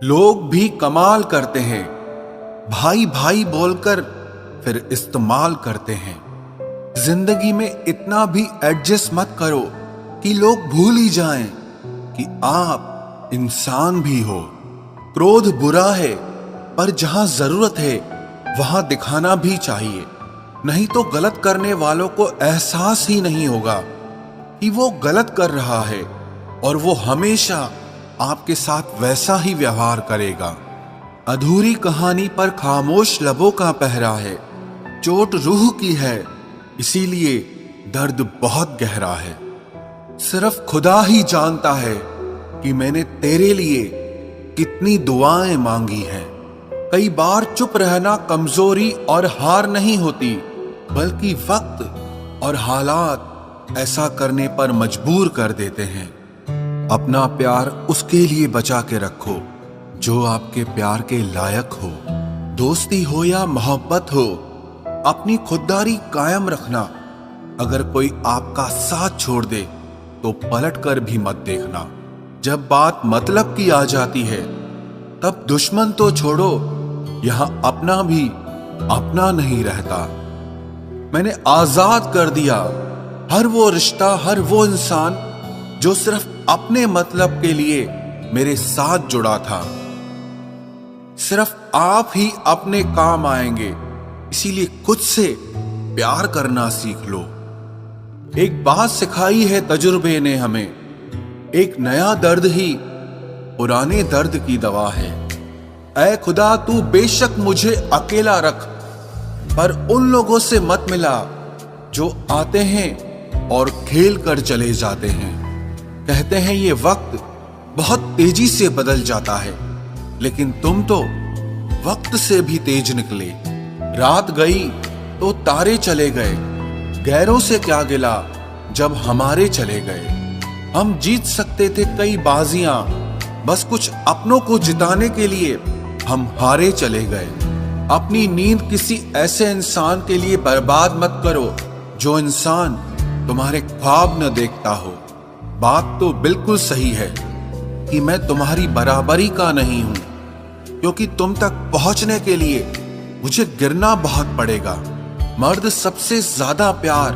लोग भी कमाल करते हैं, भाई भाई बोलकर फिर इस्तेमाल करते हैं। जिंदगी में इतना भी एडजस्ट मत करो कि लोग भूल ही जाएं कि आप इंसान भी हो। क्रोध बुरा है, पर जहां जरूरत है वहां दिखाना भी चाहिए, नहीं तो गलत करने वालों को एहसास ही नहीं होगा कि वो गलत कर रहा है और वो हमेशा आपके साथ वैसा ही व्यवहार करेगा। अधूरी कहानी पर खामोश लबों का पहरा है, चोट रूह की है, इसीलिए दर्द बहुत गहरा है। सिर्फ खुदा ही जानता है कि मैंने तेरे लिए कितनी दुआएं मांगी हैं। कई बार चुप रहना कमजोरी और हार नहीं होती, बल्कि वक्त और हालात ऐसा करने पर मजबूर कर देते हैं। अपना प्यार उसके लिए बचा के रखो जो आपके प्यार के लायक हो। दोस्ती हो या मोहब्बत हो, अपनी खुददारी कायम रखना। अगर कोई आपका साथ छोड़ दे तो पलट कर भी मत देखना। जब बात मतलब की आ जाती है तब दुश्मन तो छोड़ो, यहां अपना भी अपना नहीं रहता। मैंने आजाद कर दिया हर वो रिश्ता, हर वो इंसान जो सिर्फ अपने मतलब के लिए मेरे साथ जुड़ा था। सिर्फ आप ही अपने काम आएंगे, इसीलिए खुद से प्यार करना सीख लो। एक बात सिखाई है तजुर्बे ने हमें, एक नया दर्द ही पुराने दर्द की दवा है। ऐ खुदा तू बेशक मुझे अकेला रख, पर उन लोगों से मत मिला जो आते हैं और खेल कर चले जाते हैं। कहते हैं ये वक्त बहुत तेजी से बदल जाता है, लेकिन तुम तो वक्त से भी तेज निकले। रात गई तो तारे चले गए, गैरों से क्या गिला जब हमारे चले गए। हम जीत सकते थे कई बाजियां, बस कुछ अपनों को जिताने के लिए हम हारे चले गए। अपनी नींद किसी ऐसे इंसान के लिए बर्बाद मत करो जो इंसान तुम्हारे ख्वाब न देखता हो। बात तो बिल्कुल सही है कि मैं तुम्हारी बराबरी का नहीं हूं, क्योंकि तुम तक पहुंचने के लिए मुझे गिरना बहुत पड़ेगा। मर्द सबसे ज्यादा प्यार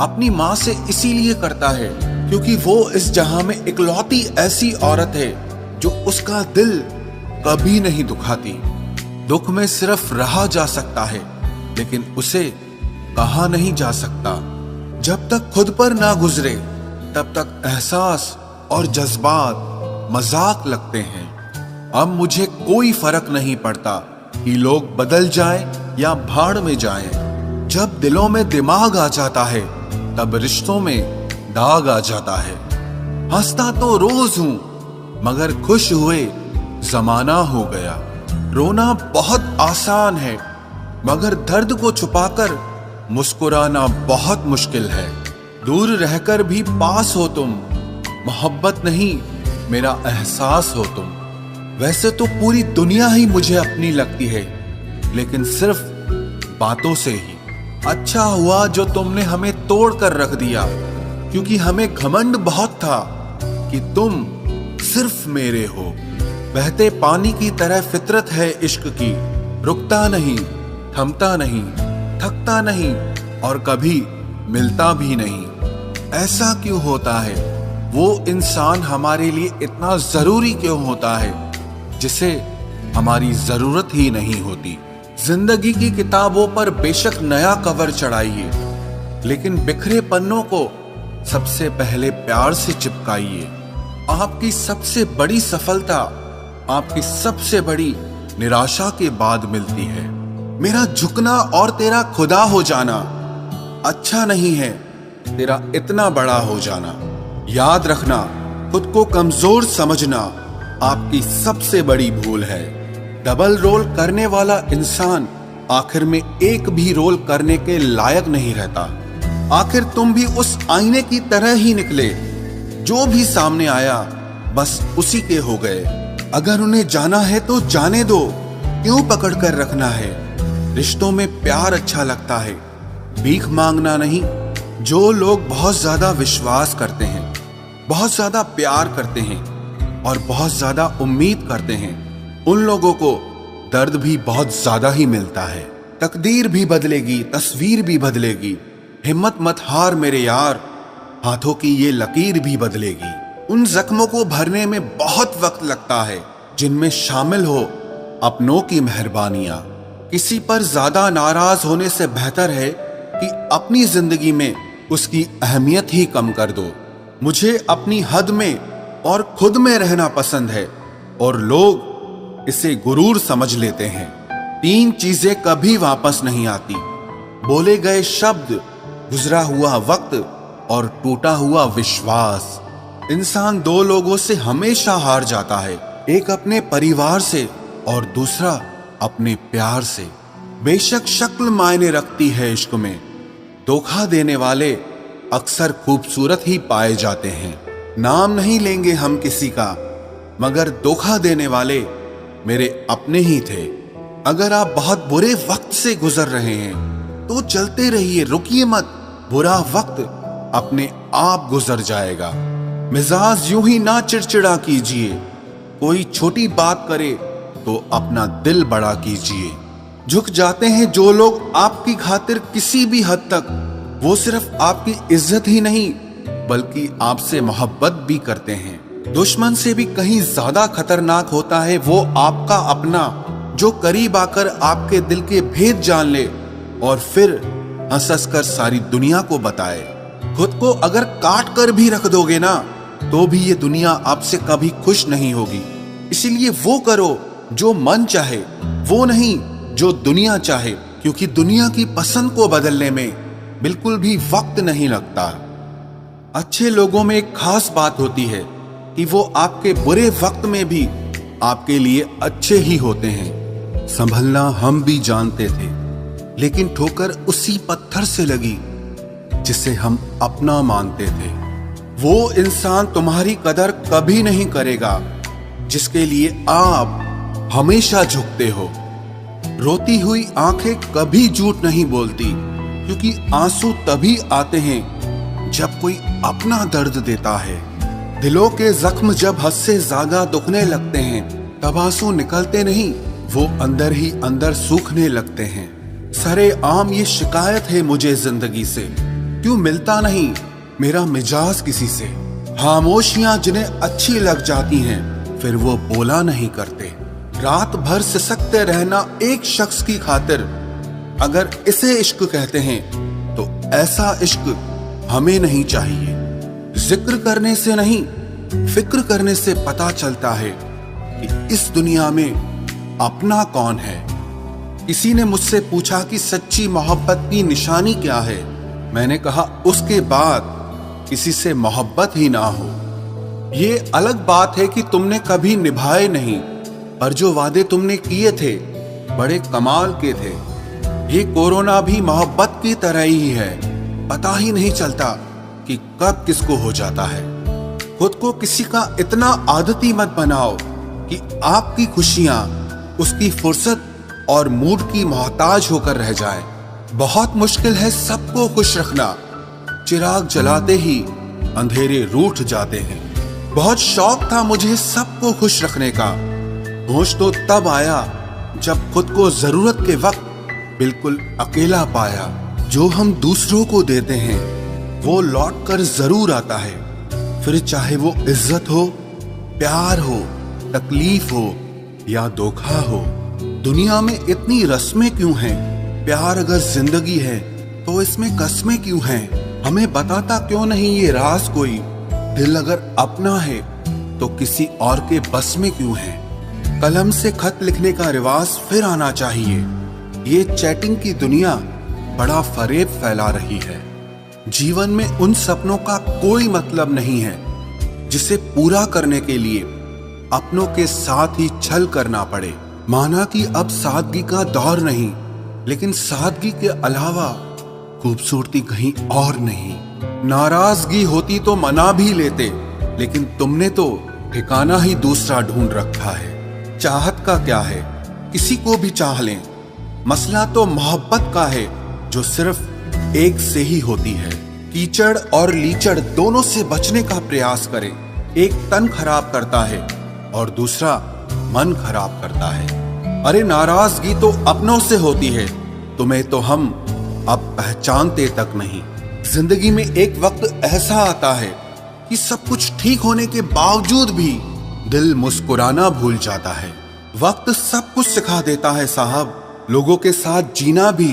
अपनी मां से इसीलिए करता है क्योंकि वो इस जहां में इकलौती ऐसी औरत है जो उसका दिल कभी नहीं दुखाती। दुख में सिर्फ रहा जा सकता है, लेकिन उसे कहा नहीं जा सकता। जब तक खुद पर ना गुजरे तब तक एहसास और जज्बात मजाक लगते हैं। अब मुझे कोई फर्क नहीं पड़ता कि लोग बदल जाएं या भाड़ में जाएं। जब दिलों में दिमाग आ जाता है तब रिश्तों में दाग आ जाता है। हंसता तो रोज हूं, मगर खुश हुए जमाना हो गया। रोना बहुत आसान है, मगर दर्द को छुपाकर मुस्कुराना बहुत मुश्किल है। दूर रहकर भी पास हो तुम, मोहब्बत नहीं मेरा एहसास हो तुम। वैसे तो पूरी दुनिया ही मुझे अपनी लगती है, लेकिन सिर्फ बातों से ही। अच्छा हुआ जो तुमने हमें तोड़ कर रख दिया, क्योंकि हमें घमंड बहुत था कि तुम सिर्फ मेरे हो। बहते पानी की तरह फितरत है इश्क की, रुकता नहीं, थमता नहीं, थकता नहीं और कभी मिलता भी नहीं। ऐसा क्यों होता है? वो इंसान हमारे लिए इतना जरूरी क्यों होता है जिसे हमारी जरूरत ही नहीं होती? जिंदगी की किताबों पर बेशक नया कवर चढ़ाइए, लेकिन बिखरे पन्नों को सबसे पहले प्यार से चिपकाइए। आपकी सबसे बड़ी सफलता आपकी सबसे बड़ी निराशा के बाद मिलती है। मेरा झुकना और तेरा खुदा हो जाना अच्छा नहीं है, तेरा इतना बड़ा हो जाना। याद रखना, खुद को कमजोर समझना आपकी सबसे बड़ी भूल है। डबल रोल करने वाला इंसान आखिर में एक भी रोल करने के लायक नहीं रहता। आखिर तुम भी उस आईने की तरह ही निकले, जो भी सामने आया बस उसी के हो गए। अगर उन्हें जाना है तो जाने दो, क्यों पकड़ कर रखना है? रिश्तों में प्यार अच्छा लगता है, भीख मांगना नहीं। जो लोग बहुत ज्यादा विश्वास करते हैं, बहुत ज्यादा प्यार करते हैं और बहुत ज्यादा उम्मीद करते हैं, उन लोगों को दर्द भी बहुत ज्यादा ही मिलता है। तकदीर भी बदलेगी, तस्वीर भी बदलेगी। हिम्मत मत हार मेरे यार, हाथों की ये लकीर भी बदलेगी। उन जख्मों को भरने में बहुत वक्त लगता है जिनमें शामिल हो अपनों की मेहरबानियां। किसी पर ज्यादा नाराज होने से बेहतर है कि अपनी जिंदगी में उसकी अहमियत ही कम कर दो। मुझे अपनी हद में और खुद में रहना पसंद है और लोग इसे गुरूर समझ लेते हैं। 3 चीजें कभी वापस नहीं आती, बोले गए शब्द, गुजरा हुआ वक्त और टूटा हुआ विश्वास। इंसान 2 लोगों से हमेशा हार जाता है, एक अपने परिवार से और दूसरा अपने प्यार से। बेशक शक्ल मायने रखती है इश्क में, धोखा देने वाले अक्सर खूबसूरत ही पाए जाते हैं। नाम नहीं लेंगे हम किसी का, मगर धोखा देने वाले मेरे अपने ही थे। अगर आप बहुत बुरे वक्त से गुजर रहे हैं तो चलते रहिए, रुकिए मत, बुरा वक्त अपने आप गुजर जाएगा। मिजाज यूं ही ना चिड़चिड़ा कीजिए, कोई छोटी बात करे तो अपना दिल बड़ा कीजिए। झुक जाते हैं जो लोग आपकी खातिर किसी भी हद तक, वो सिर्फ आपकी इज्जत ही नहीं बल्कि आपसे मोहब्बत भी करते हैं। दुश्मन से भी कहीं ज्यादा खतरनाक होता है वो आपका अपना, जो करीब आकर आपके दिल के भेद जान ले और फिर हंस हंस कर सारी दुनिया को बताए। खुद को अगर काट कर भी रख दोगे ना तो भी ये दुनिया आपसे कभी खुश नहीं होगी। इसीलिए वो करो जो मन चाहे, वो नहीं जो दुनिया चाहे, क्योंकि दुनिया की पसंद को बदलने में बिल्कुल भी वक्त नहीं लगता। अच्छे लोगों में एक खास बात होती है कि वो आपके बुरे वक्त में भी आपके लिए अच्छे ही होते हैं। संभलना हम भी जानते थे, लेकिन ठोकर उसी पत्थर से लगी जिसे हम अपना मानते थे। वो इंसान तुम्हारी कदर कभी नहीं करेगा जिसके लिए आप हमेशा झुकते हो। रोती हुई आंखें कभी झूठ नहीं बोलती, क्योंकि आंसू तभी आते हैं जब कोई अपना दर्द देता है। दिलों के जख्म जब हद से ज्यादा दुखने लगते हैं तब आंसू निकलते नहीं, वो अंदर ही अंदर सूखने लगते हैं। सरे आम ये शिकायत है मुझे जिंदगी से, क्यों मिलता नहीं मेरा मिजाज किसी से। खामोशियां जिन्हें अच्छी लग जाती हैं फिर वो बोला नहीं करते। रात भर सिसकते रहना एक शख्स की खातिर, अगर इसे इश्क कहते हैं तो ऐसा इश्क हमें नहीं चाहिए। जिक्र करने से नहीं, फिक्र करने से पता चलता है कि इस दुनिया में अपना कौन है। किसी ने मुझसे पूछा कि सच्ची मोहब्बत की निशानी क्या है। मैंने कहा उसके बाद किसी से मोहब्बत ही ना हो। ये अलग बात है कि तुमने कभी निभाए नहीं, पर जो वादे तुमने किए थे बड़े कमाल के थे। ये कोरोना भी मोहब्बत की तरह ही है, पता ही नहीं चलता कि कब किसको हो जाता है। खुद को किसी का इतना आदती मत बनाओ कि आपकी खुशियां उसकी फुर्सत और मूड की मोहताज होकर रह जाए। बहुत मुश्किल है सबको खुश रखना, चिराग जलाते ही अंधेरे रूठ जाते हैं। बहुत शौक था मुझे सबको खुश रखने का, होश तो तब आया जब खुद को जरूरत के वक्त बिल्कुल अकेला पाया। जो हम दूसरों को देते हैं वो लौट कर जरूर आता है, फिर चाहे वो इज्जत हो, प्यार हो, तकलीफ हो या धोखा हो। दुनिया में इतनी रस्में क्यों हैं? प्यार अगर जिंदगी है तो इसमें कस्में क्यों हैं? हमें बताता क्यों नहीं ये राज कोई? दिल अगर अपना है तो किसी और के बस में क्यों है? कलम से खत लिखने का रिवाज फिर आना चाहिए। ये चैटिंग की दुनिया बड़ा फरेब फैला रही है। जीवन में उन सपनों का कोई मतलब नहीं है जिसे पूरा करने के लिए अपनों के साथ ही छल करना पड़े। माना कि अब सादगी का दौर नहीं, लेकिन सादगी के अलावा खूबसूरती कहीं और नहीं। नाराजगी होती तो मना भी लेते, लेकिन तुमने तो ठिकाना ही दूसरा ढूंढ रखा है। चाहत का क्या है, किसी को भी चाह लें। मसला तो मोहब्बत का है जो सिर्फ एक से ही होती है। कीचड़ और लीचड़ दोनों से बचने का प्रयास करें। एक तन खराब करता है और दूसरा मन खराब करता है। अरे नाराजगी तो अपनों से होती है, तुम्हें तो हम अब पहचानते तक नहीं। जिंदगी में एक वक्त ऐसा आता है कि सब कुछ ठीक होने के बावजूद भी दिल मुस्कुराना भूल जाता है। वक्त सब कुछ सिखा देता है साहब, लोगों के साथ जीना भी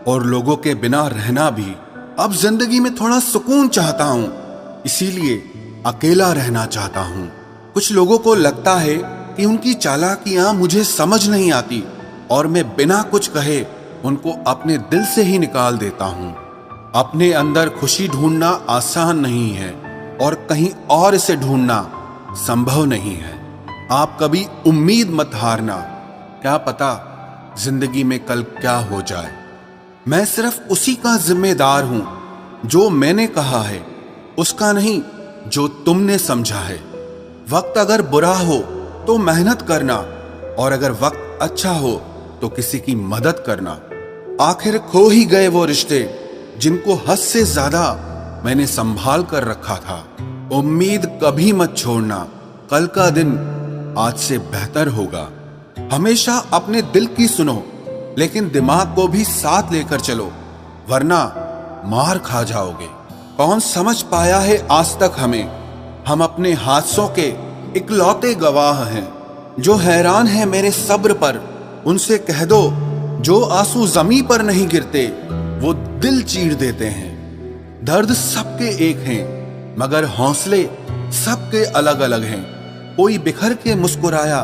और लोगों के बिना रहना भी। अब जिंदगी में थोड़ा सुकून चाहता हूँ, इसीलिए अकेला रहना चाहता हूँ। कुछ लोगों को लगता है कि उनकी चालाकियां मुझे समझ नहीं आती और मैं बिना कुछ कहे उनको अपने दिल से ही निकाल देता हूँ। अपने अंदर खुशी ढूंढना आसान नहीं है और कहीं और इसे ढूंढना संभव नहीं है। आप कभी उम्मीद मत हारना, क्या पता जिंदगी में कल क्या हो जाए। मैं सिर्फ उसी का जिम्मेदार हूं जो मैंने कहा है, उसका नहीं जो तुमने समझा है। वक्त अगर बुरा हो तो मेहनत करना और अगर वक्त अच्छा हो तो किसी की मदद करना। आखिर खो ही गए वो रिश्ते जिनको हद से ज्यादा मैंने संभाल कर रखा था। उम्मीद कभी मत छोड़ना, कल का दिन आज से बेहतर होगा। हमेशा अपने दिल की सुनो, लेकिन दिमाग को भी साथ लेकर चलो, वरना मार खा जाओगे। कौन समझ पाया है आज तक हमें? हम अपने हादसों के इकलौते गवाह हैं। जो हैरान है मेरे सब्र पर, उनसे कह दो जो आंसू जमीन पर नहीं गिरते वो दिल चीर देते हैं। दर्द सबके एक हैं, मगर हौसले सबके अलग अलग हैं। कोई बिखर के मुस्कुराया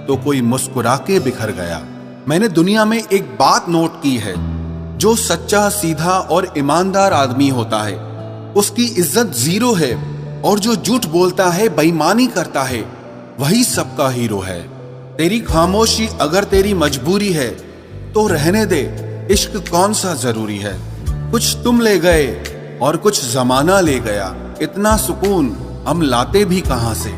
तो कोई मुस्कुरा के बिखर गया। मैंने दुनिया में एक बात नोट की है, जो सच्चा, सीधा और ईमानदार आदमी होता है उसकी इज्जत जीरो है, और जो झूठ बोलता है, बेईमानी करता है, वही सबका हीरो है। तेरी खामोशी अगर तेरी मजबूरी है तो रहने दे, इश्क कौन सा जरूरी है। कुछ तुम ले गए और कुछ जमाना ले गया, इतना सुकून हम लाते भी कहां से।